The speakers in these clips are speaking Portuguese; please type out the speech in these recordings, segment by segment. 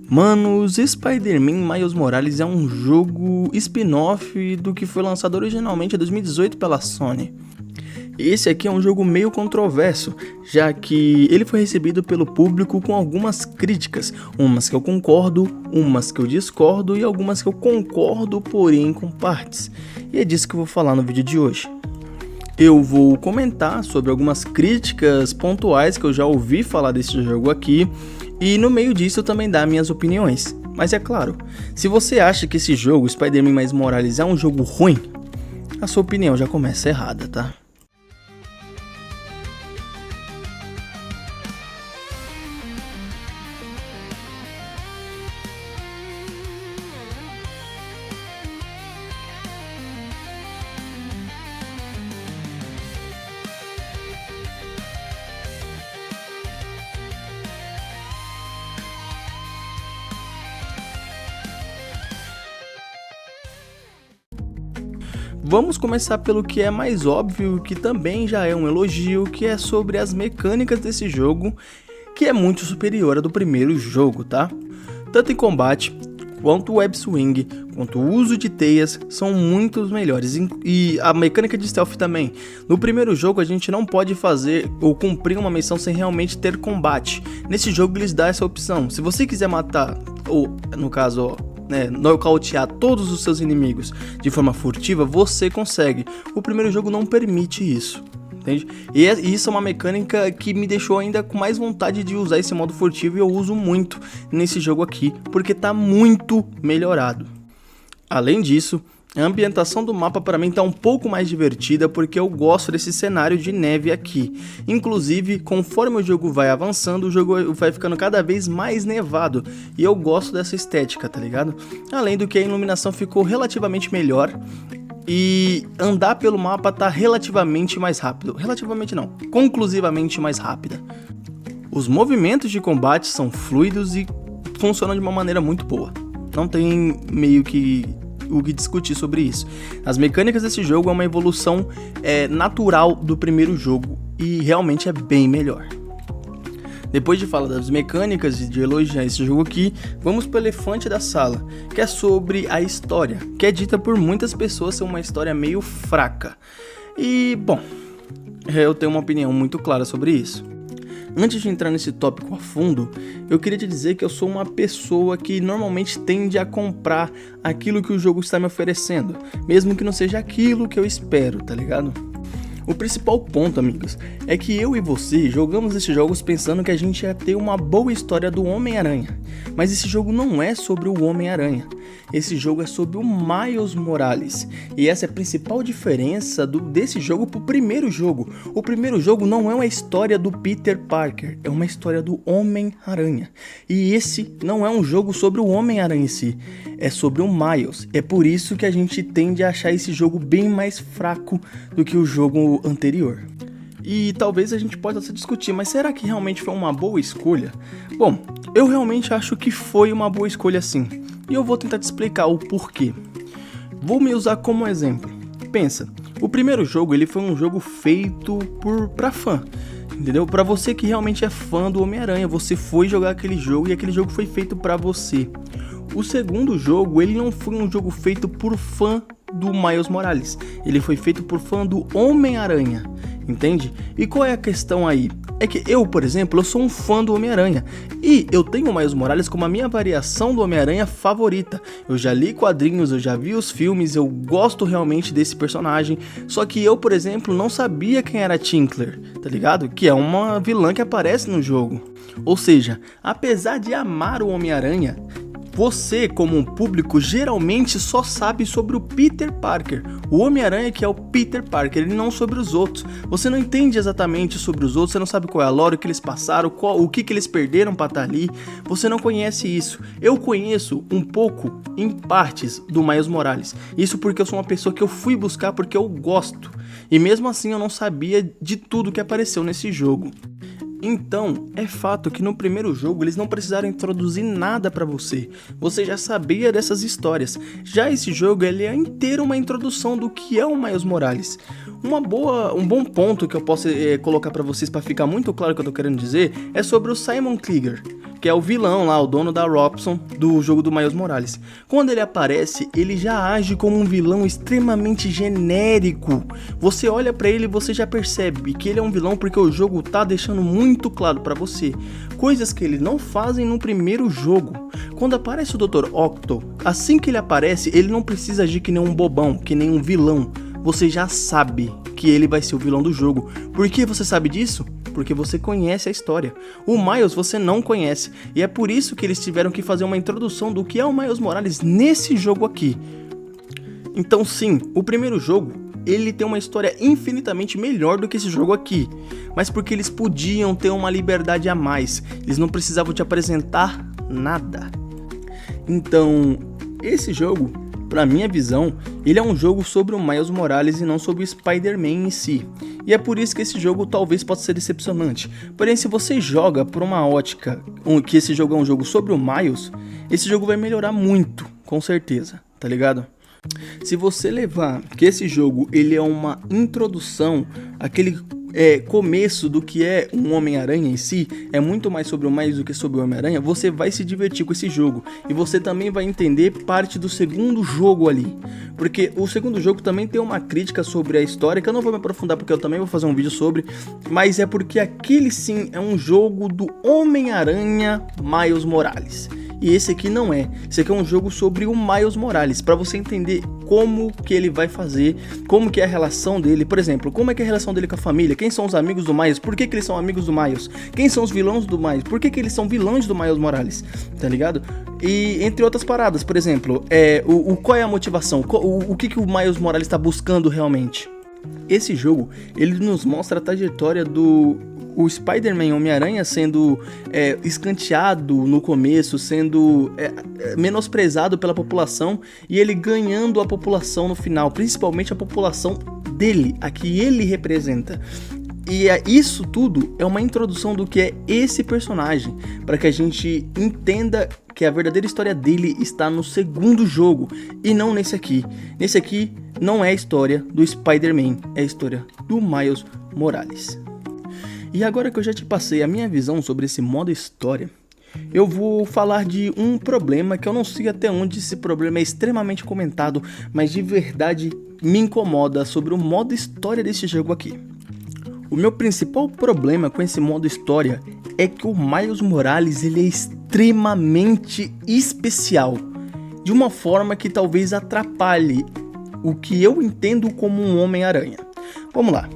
Mano, os Spider-Man Miles Morales é um jogo spin-off do que foi lançado originalmente em 2018 pela Sony. Esse aqui é um jogo meio controverso, já que ele foi recebido pelo público com algumas críticas, umas que eu concordo, umas que eu discordo e algumas que eu concordo, porém com partes. E é disso que eu vou falar no vídeo de hoje. Eu vou comentar sobre algumas críticas pontuais que eu já ouvi falar desse jogo aqui, e no meio disso eu também dar minhas opiniões. Mas é claro, se você acha que esse jogo, Spider-Man Miles Morales, é um jogo ruim, a sua opinião já começa errada, tá? Vamos começar pelo que é mais óbvio, que também já é um elogio, que é sobre as mecânicas desse jogo, que é muito superior à do primeiro jogo, tá? Tanto em combate, quanto o web swing, quanto o uso de teias, são muito melhores. E a mecânica de stealth também. No primeiro jogo a gente não pode fazer ou cumprir uma missão sem realmente ter combate. Nesse jogo eles dão essa opção. Se você quiser matar, ou no caso, nocautear todos os seus inimigos de forma furtiva, você consegue. O primeiro jogo não permite isso, entende? E isso é uma mecânica que me deixou ainda com mais vontade de usar esse modo furtivo, e eu uso muito nesse jogo aqui, porque tá muito melhorado. Além disso, a ambientação do mapa para mim tá um pouco mais divertida, porque eu gosto desse cenário de neve aqui. Inclusive, conforme o jogo vai avançando, o jogo vai ficando cada vez mais nevado, e eu gosto dessa estética, tá ligado? Além do que a iluminação ficou relativamente melhor, e andar pelo mapa tá relativamente mais rápido. Relativamente não, conclusivamente mais rápida. Os movimentos de combate são fluidos e funcionam de uma maneira muito boa. Não tem meio que o que discutir sobre isso. As mecânicas desse jogo é uma evolução natural do primeiro jogo, e realmente é bem melhor. Depois de falar das mecânicas e de elogiar esse jogo aqui, vamos para o elefante da sala, que é sobre a história, que é dita por muitas pessoas ser uma história meio fraca. E, bom, eu tenho uma opinião muito clara sobre isso. Antes de entrar nesse tópico a fundo, eu queria te dizer que eu sou uma pessoa que normalmente tende a comprar aquilo que o jogo está me oferecendo, mesmo que não seja aquilo que eu espero, tá ligado? O principal ponto, amigos, é que eu e você jogamos esses jogos pensando que a gente ia ter uma boa história do Homem-Aranha, mas esse jogo não é sobre o Homem-Aranha, esse jogo é sobre o Miles Morales, e essa é a principal diferença desse jogo pro primeiro jogo. O primeiro jogo não é uma história do Peter Parker, é uma história do Homem-Aranha, e esse não é um jogo sobre o Homem-Aranha em si, é sobre o Miles. É por isso que a gente tende a achar esse jogo bem mais fraco do que o jogo anterior. E talvez a gente possa se discutir, mas será que realmente foi uma boa escolha? Bom, eu realmente acho que foi uma boa escolha sim, e eu vou tentar te explicar o porquê. Vou me usar como exemplo. Pensa, o primeiro jogo ele foi um jogo feito pra fã, entendeu? Pra você que realmente é fã do Homem-Aranha, você foi jogar aquele jogo e aquele jogo foi feito pra você. O segundo jogo, ele não foi um jogo feito por fã do Miles Morales, ele foi feito por fã do Homem-Aranha, entende? E qual é a questão aí? É que eu, por exemplo, eu sou um fã do Homem-Aranha, e eu tenho o Miles Morales como a minha variação do Homem-Aranha favorita. Eu já li quadrinhos, eu já vi os filmes, eu gosto realmente desse personagem, só que eu, por exemplo, não sabia quem era Tinkler, tá ligado? Que é uma vilã que aparece no jogo. Ou seja, apesar de amar o Homem-Aranha, você, como um público, geralmente só sabe sobre o Peter Parker, o Homem-Aranha que é o Peter Parker, ele não sobre os outros. Você não entende exatamente sobre os outros, você não sabe qual é a lore, o que eles passaram, o que eles perderam pra estar ali, você não conhece isso. Eu conheço um pouco, em partes, do Miles Morales, isso porque eu sou uma pessoa que eu fui buscar porque eu gosto, e mesmo assim eu não sabia de tudo que apareceu nesse jogo. Então, é fato que no primeiro jogo eles não precisaram introduzir nada pra você. Você já sabia dessas histórias. Já esse jogo ele é inteiro uma introdução do que é o Miles Morales. Um bom ponto que eu posso colocar pra vocês pra ficar muito claro o que eu tô querendo dizer é sobre o Simon Krieger, que é o vilão lá, o dono da Roxxon do jogo do Miles Morales. Quando ele aparece, ele já age como um vilão extremamente genérico. Você olha pra ele e você já percebe que ele é um vilão porque o jogo tá deixando muito claro pra você coisas que eles não fazem no primeiro jogo. Quando aparece o Dr. Octo, assim que ele aparece, ele não precisa agir que nem um bobão, que nem um vilão. Você já sabe que ele vai ser o vilão do jogo. Por que você sabe disso? Porque você conhece a história. O Miles você não conhece, e é por isso que eles tiveram que fazer uma introdução do que é o Miles Morales nesse jogo aqui. Então sim, o primeiro jogo, ele tem uma história infinitamente melhor do que esse jogo aqui, mas porque eles podiam ter uma liberdade a mais, eles não precisavam te apresentar nada. Então, esse jogo, pra minha visão, ele é um jogo sobre o Miles Morales e não sobre o Spider-Man em si. E é por isso que esse jogo talvez possa ser decepcionante. Porém, se você joga por uma ótica que esse jogo é um jogo sobre o Miles, esse jogo vai melhorar muito, com certeza, tá ligado? Se você levar que esse jogo ele é uma introdução, aquele começo do que é um Homem-Aranha em si, é muito mais sobre o Miles do que sobre o Homem-Aranha, você vai se divertir com esse jogo. E você também vai entender parte do segundo jogo ali. Porque o segundo jogo também tem uma crítica sobre a história, que eu não vou me aprofundar porque eu também vou fazer um vídeo sobre, mas é porque aquele sim é um jogo do Homem-Aranha Miles Morales. E esse aqui não é. Esse aqui é um jogo sobre o Miles Morales, para você entender como que ele vai fazer, como que é a relação dele, por exemplo, como é que é a relação dele com a família, quem são os amigos do Miles, por que que eles são amigos do Miles, quem são os vilões do Miles, por que que eles são vilões do Miles Morales, tá ligado? E entre outras paradas, por exemplo, qual é a motivação, o que que o Miles Morales está buscando realmente. Esse jogo, ele nos mostra a trajetória do Spider-Man Homem-Aranha sendo escanteado no começo, sendo menosprezado pela população, e ele ganhando a população no final, principalmente a população dele, a que ele representa. E isso tudo é uma introdução do que é esse personagem, para que a gente entenda que a verdadeira história dele está no segundo jogo e não nesse aqui. Nesse aqui não é a história do Spider-Man, é a história do Miles Morales. E agora que eu já te passei a minha visão sobre esse modo história, eu vou falar de um problema que eu não sei até onde esse problema é extremamente comentado, mas de verdade me incomoda sobre o modo história desse jogo aqui. O meu principal problema com esse modo história é que o Miles Morales ele é extremamente especial, de uma forma que talvez atrapalhe o que eu entendo como um Homem-Aranha. Vamos lá.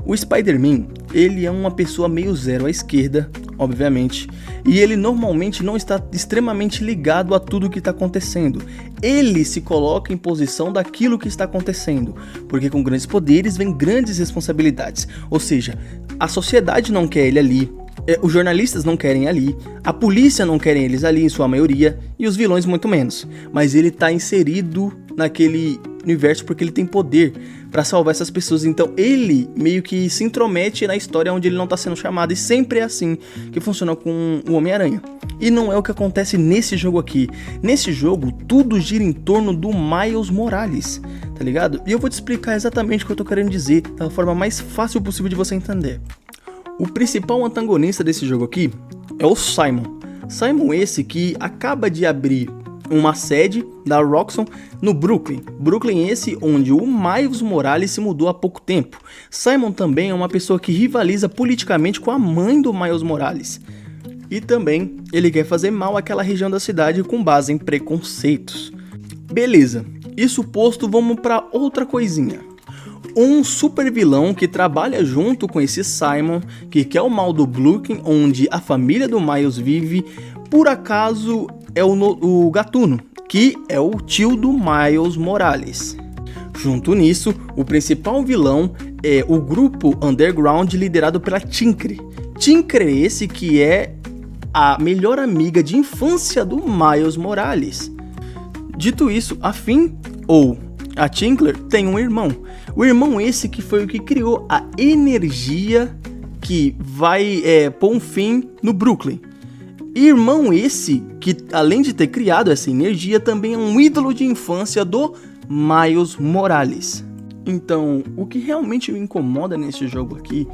O Spider-Man, ele é uma pessoa meio zero à esquerda, obviamente, e ele normalmente não está extremamente ligado a tudo que está acontecendo. Ele se coloca em posição daquilo que está acontecendo, porque com grandes poderes vem grandes responsabilidades. Ou seja, a sociedade não quer ele ali, os jornalistas não querem ali, a polícia não quer eles ali em sua maioria, e os vilões muito menos. Mas ele está inserido naquele universo porque ele tem poder para salvar essas pessoas, então ele meio que se intromete na história onde ele não tá sendo chamado, e sempre é assim que funciona com o Homem-Aranha. E não é o que acontece nesse jogo aqui. Nesse jogo, tudo gira em torno do Miles Morales, tá ligado? E eu vou te explicar exatamente o que eu tô querendo dizer da forma mais fácil possível de você entender. O principal antagonista desse jogo aqui é o Simon. Simon esse que acaba de abrir uma sede da Roxxon no Brooklyn. Brooklyn esse onde o Miles Morales se mudou há pouco tempo. Simon também é uma pessoa que rivaliza politicamente com a mãe do Miles Morales. E também ele quer fazer mal àquela região da cidade com base em preconceitos. Beleza, isso posto, vamos para outra coisinha. Um super vilão que trabalha junto com esse Simon, que quer o mal do Brooklyn, onde a família do Miles vive, por acaso é o Gatuno, que é o tio do Miles Morales. Junto nisso, o principal vilão é o grupo Underground liderado pela Tinker. Tinker esse que é a melhor amiga de infância do Miles Morales. Dito isso, a Finn, ou a Tinker, tem um irmão. O irmão esse que foi o que criou a energia que vai pôr um fim no Brooklyn. Irmão esse que, além de ter criado essa energia, também é um ídolo de infância do Miles Morales. Então, o que realmente me incomoda nesse jogo aqui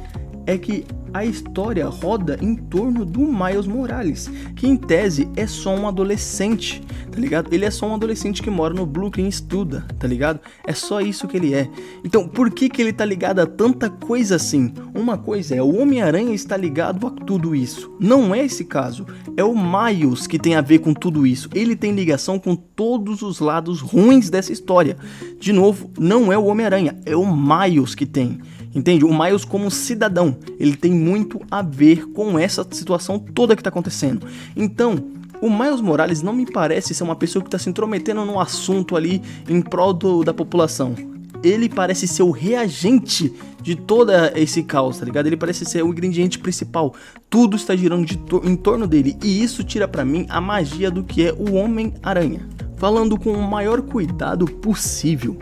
é que a história roda em torno do Miles Morales, que em tese é só um adolescente, tá ligado? Ele é só um adolescente que mora no Brooklyn e estuda, tá ligado? É só isso que ele é. Então, por que ele tá ligado a tanta coisa assim? Uma coisa é, o Homem-Aranha está ligado a tudo isso. Não é esse caso. É o Miles que tem a ver com tudo isso. Ele tem ligação com todos os lados ruins dessa história. De novo, não é o Homem-Aranha, é o Miles que tem. Entende? O Miles como cidadão, ele tem muito a ver com essa situação toda que tá acontecendo. Então, o Miles Morales não me parece ser uma pessoa que tá se intrometendo no assunto ali em prol da população. Ele parece ser o reagente de todo esse caos, tá ligado? Ele parece ser o ingrediente principal. Tudo está girando em torno dele. E isso tira pra mim a magia do que é o Homem-Aranha. Falando com o maior cuidado possível.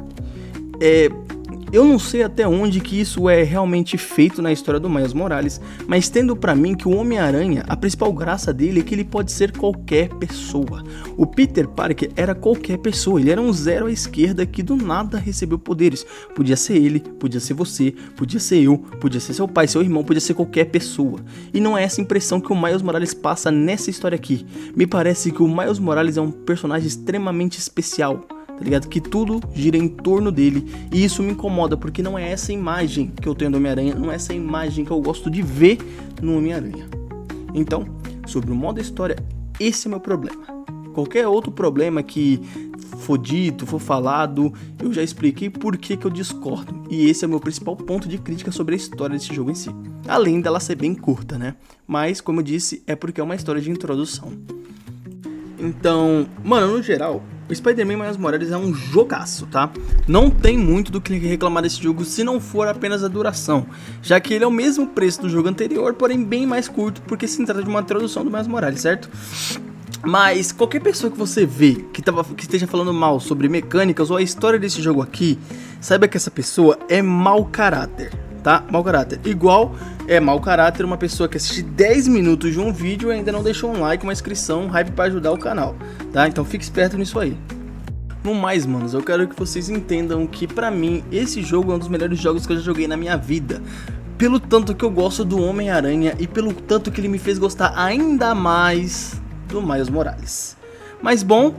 Eu não sei até onde que isso é realmente feito na história do Miles Morales, mas tendo pra mim que o Homem-Aranha, a principal graça dele é que ele pode ser qualquer pessoa. O Peter Parker era qualquer pessoa, ele era um zero à esquerda que do nada recebeu poderes. Podia ser ele, podia ser você, podia ser eu, podia ser seu pai, seu irmão, podia ser qualquer pessoa. E não é essa impressão que o Miles Morales passa nessa história aqui. Me parece que o Miles Morales é um personagem extremamente especial, tá ligado? Que tudo gira em torno dele, e isso me incomoda, porque não é essa imagem que eu tenho do Homem-Aranha, não é essa imagem que eu gosto de ver no Homem-Aranha. Então, sobre o modo história, esse é meu problema. Qualquer outro problema que for dito, for falado, eu já expliquei por que eu discordo, e esse é o meu principal ponto de crítica sobre a história desse jogo em si. Além dela ser bem curta, né? Mas, como eu disse, é porque é uma história de introdução. Então, mano, no geral, o Spider-Man Miles Morales é um jogaço, tá? Não tem muito do que reclamar desse jogo se não for apenas a duração, já que ele é o mesmo preço do jogo anterior, porém bem mais curto, porque se trata de uma introdução do Miles Morales, certo? Mas qualquer pessoa que você vê que esteja falando mal sobre mecânicas ou a história desse jogo aqui, saiba que essa pessoa é mau caráter, tá? Mau caráter. Igual é mau caráter uma pessoa que assiste 10 minutos de um vídeo e ainda não deixou um like, uma inscrição, um hype pra ajudar o canal, tá? Então fique esperto nisso aí. No mais, manos, eu quero que vocês entendam que pra mim esse jogo é um dos melhores jogos que eu já joguei na minha vida. Pelo tanto que eu gosto do Homem-Aranha e pelo tanto que ele me fez gostar ainda mais do Miles Morales. Mas bom,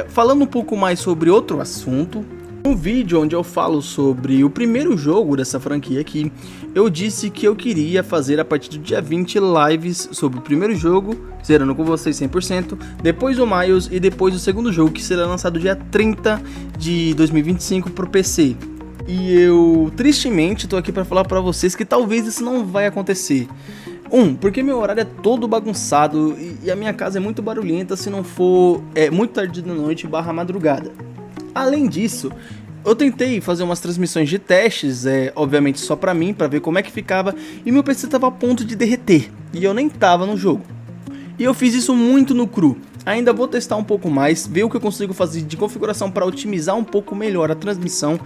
falando um pouco mais sobre outro assunto, no vídeo onde eu falo sobre o primeiro jogo dessa franquia aqui, eu disse que eu queria fazer a partir do dia 20 lives sobre o primeiro jogo, zerando com vocês 100%, depois o Miles e depois o segundo jogo, que será lançado dia 30 de 2025 pro PC. E eu, tristemente, tô aqui pra falar pra vocês que talvez isso não vai acontecer. Porque meu horário é todo bagunçado e a minha casa é muito barulhenta se não for muito tarde da noite / madrugada. Além disso, eu tentei fazer umas transmissões de testes, obviamente só pra mim, pra ver como é que ficava, e meu PC tava a ponto de derreter, e eu nem tava no jogo. E eu fiz isso muito no cru. Ainda vou testar um pouco mais, ver o que eu consigo fazer de configuração para otimizar um pouco melhor a transmissão,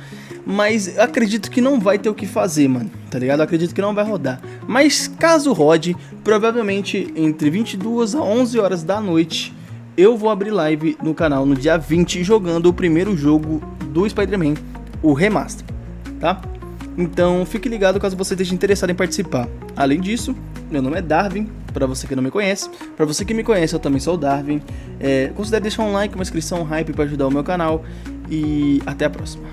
mas acredito que não vai ter o que fazer, mano, tá ligado? Eu acredito que não vai rodar. Mas caso rode, provavelmente entre 22 a 11 horas da noite, eu vou abrir live no canal no dia 20 jogando o primeiro jogo do Spider-Man, o Remaster, tá? Então fique ligado caso você esteja interessado em participar. Além disso, meu nome é Darwin, para você que não me conhece. Para você que me conhece, eu também sou o Darwin. Considere deixar um like, uma inscrição, um hype para ajudar o meu canal. E até a próxima.